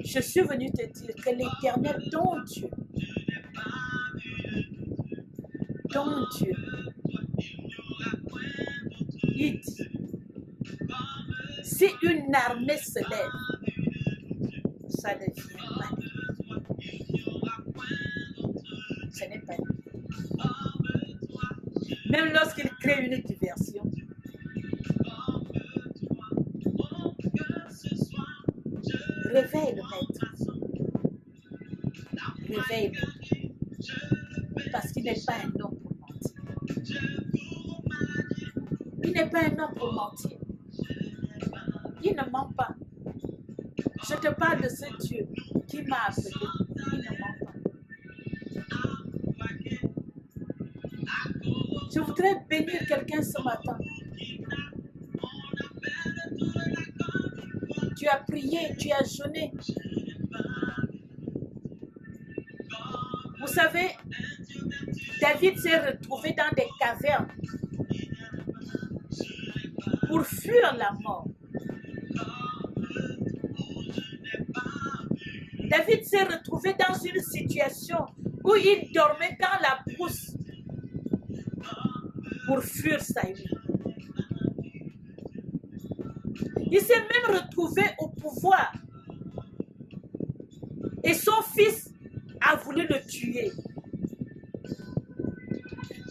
Je suis venu te dire que l'Éternel, ton Dieu, il dit, si une armée se lève, ça ne vient pas de lui. Ce n'est pas lui. Même lorsqu'il crée une diversion, réveille le Maître. Réveille-le. Parce qu'il n'est pas un homme pour mentir. Il n'est pas un homme pour mentir. Il ne ment pas. Je te parle de ce Dieu qui m'a appelé. Il ne ment pas. Je voudrais bénir quelqu'un ce matin. Tu as prié, tu as jeûné. Vous savez, David s'est retrouvé dans des cavernes pour fuir la mort. David s'est retrouvé dans une situation où il dormait dans la brousse pour fuir Saül. Il s'est même retrouvé au pouvoir. Et son fils a voulu le tuer.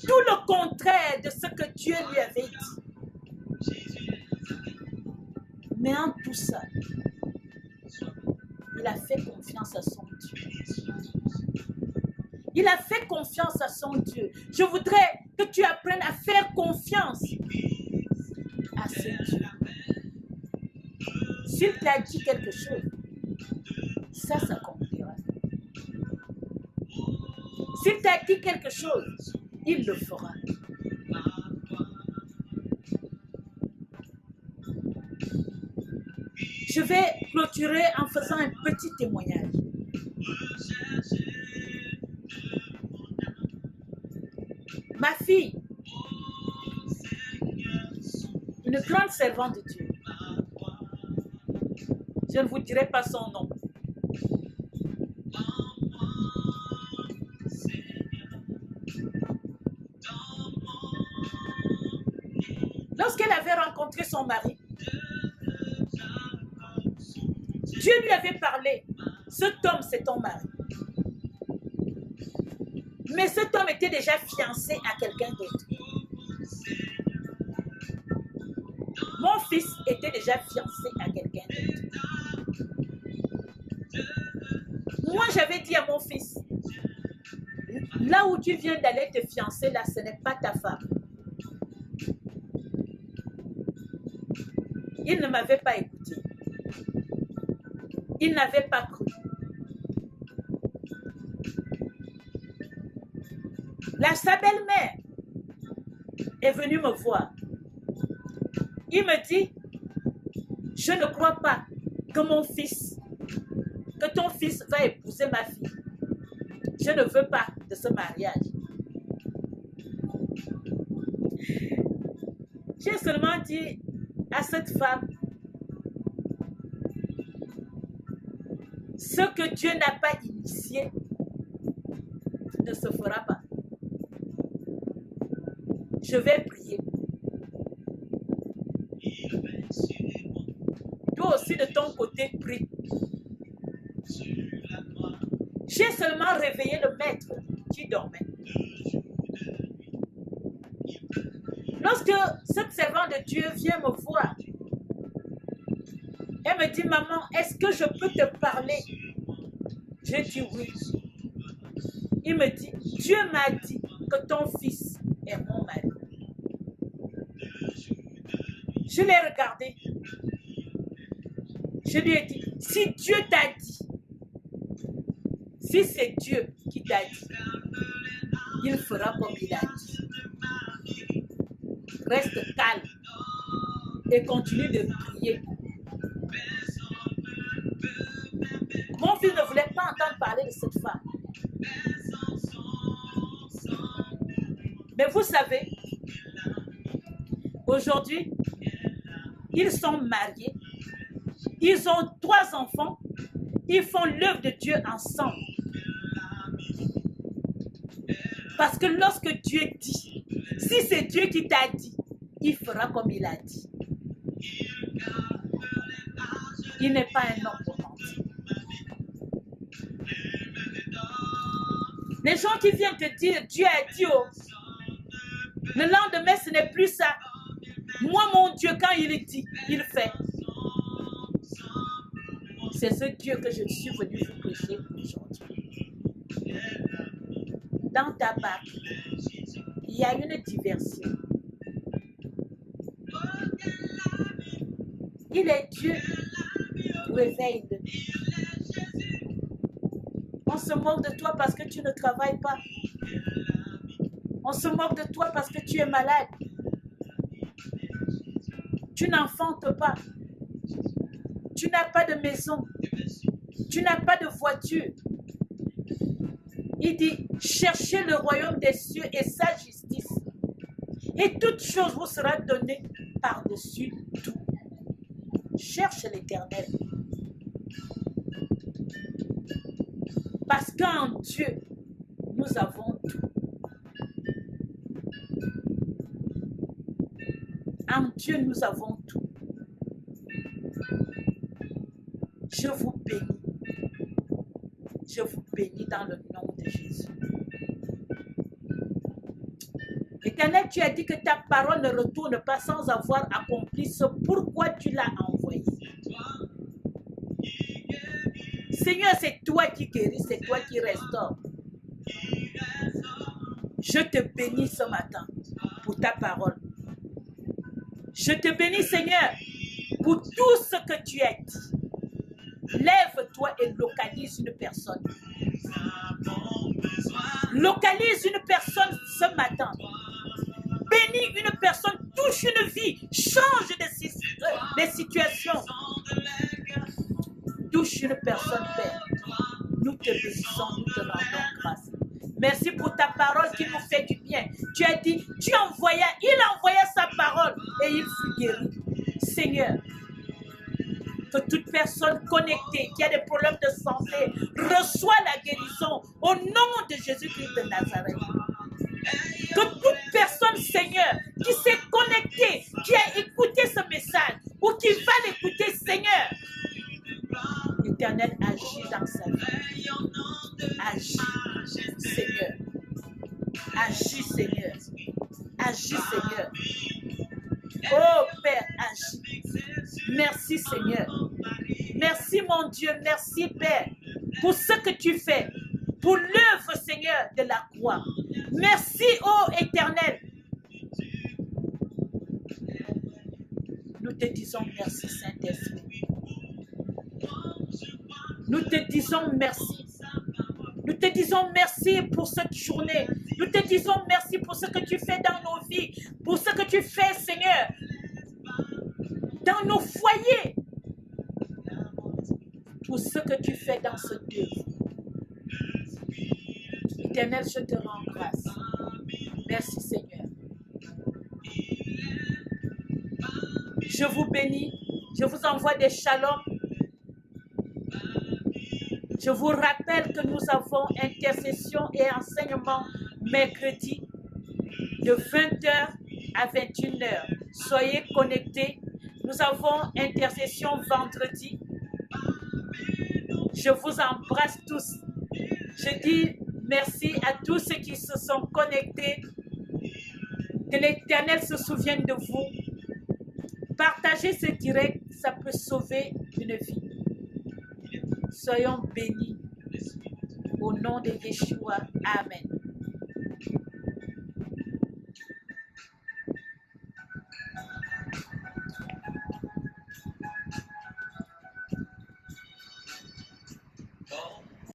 Tout le contraire de ce que Dieu lui avait dit. Mais en tout ça, il a fait confiance à son Dieu. Il a fait confiance à son Dieu. Je voudrais que tu apprennes à faire confiance à ce Dieu. S'il t'a dit quelque chose, ça s'accomplira. S'il t'a dit quelque chose, il le fera. Je vais clôturer en faisant un petit témoignage. Ma fille, une grande servante de Dieu, je ne vous dirai pas son nom. Lorsqu'elle avait rencontré son mari, Dieu lui avait parlé. Cet homme, c'est ton mari. Mais cet homme était déjà fiancé à quelqu'un d'autre. Mon fils était déjà fiancé à quelqu'un d'autre. Moi, j'avais dit à mon fils, là où tu viens d'aller te fiancer, là, ce n'est pas ta femme. Il ne m'avait pas écouté. Il n'avait pas cru. Sa belle-mère est venue me voir. Il me dit, je ne crois pas que ton fils va épouser ma fille. Je ne veux pas de ce mariage. J'ai seulement dit à cette femme, ce que Dieu n'a pas initié ne se fera pas. Je vais prier. Toi aussi de ton côté, prie. J'ai seulement réveillé le maître qui dormait. Lorsque cette servante de Dieu vient me voir, elle me dit, maman, est-ce que je peux te parler? J'ai dit oui. Il me dit, Dieu m'a dit que ton fils est mon mari. Je l'ai regardé. Je lui ai dit, si Dieu t'a dit, si c'est Dieu qui t'a dit, il fera comme il a dit. Reste calme et continue de prier. Mon fils ne voulait pas entendre parler de cette femme. Mais vous savez, aujourd'hui, ils sont mariés, ils ont 3 enfants, ils font l'œuvre de Dieu ensemble. Parce que lorsque Dieu dit, si c'est Dieu qui t'a dit, il fera comme il a dit. Il n'est pas un homme pour mentir. Les gens qui viennent te dire, Dieu a dit, oh, le lendemain, ce n'est plus ça. Moi, mon Dieu, quand il dit, il fait. C'est ce Dieu que je suis venu vous prêcher aujourd'hui. Dans ta barque, il y a une diversion. Il est Dieu, réveille-le. On se moque de toi parce que tu ne travailles pas. On se moque de toi parce que tu es malade. Tu n'enfantes pas. Tu n'as pas de maison. Tu n'as pas de voiture. Il dit, cherchez le royaume des cieux et sa justice. Et toute chose vous sera donnée par-dessus tout. Cherche l'Éternel. Parce qu'en Dieu, nous avons tout. En Dieu, nous avons tout. Je vous bénis. Je vous bénis dans le nom de Jésus. Éternel, tu as dit que ta parole ne retourne pas sans avoir accompli ce pourquoi tu l'as envoyé. Seigneur, c'est toi qui guéris, c'est toi qui restaures. Je te bénis ce matin pour ta parole. Je te bénis, Seigneur, pour tout ce que tu as dit. Lève-toi et localise une personne. Localise une personne ce matin. Bénis une personne, touche une vie, change des situations. Touche une personne, Père. Nous te bénissons, nous te rendons grâce. Merci pour ta parole qui nous fait du bien. Tu as dit, il envoya sa parole et il fut guéri. Seigneur, que toute personne connectée qui a des problèmes de santé reçoit la guérison au nom de Jésus-Christ de Nazareth. Que toute personne, Seigneur, qui s'est connectée, qui a écouté ce message ou qui va l'écouter, Seigneur, l'Éternel agit dans sa vie. Agis, Seigneur. Agis, Seigneur. Agis, Seigneur. Oh, Père, agis. Merci, Seigneur. Merci, mon Dieu. Merci, Père, pour ce que tu fais, pour l'œuvre, Seigneur, de la croix. Merci, ô Éternel. Nous te disons merci, Saint-Esprit. Nous te disons merci. Nous te disons merci pour cette journée. Nous te disons merci pour ce que tu fais dans nos vies, pour ce que tu fais, Seigneur, dans nos foyers, pour ce que tu fais dans ce œuvre. Éternel, je te rends grâce. Merci, Seigneur. Je vous bénis. Je vous envoie des shalom. Je vous rappelle que nous avons intercession et enseignement mercredi de 20h à 21h. Soyez connectés. Nous avons intercession vendredi. Je vous embrasse tous. Je dis merci à tous ceux qui se sont connectés. Que l'Éternel se souvienne de vous. Partagez ce direct, ça peut sauver une vie. Soyons bénis au nom de Yeshua. Amen.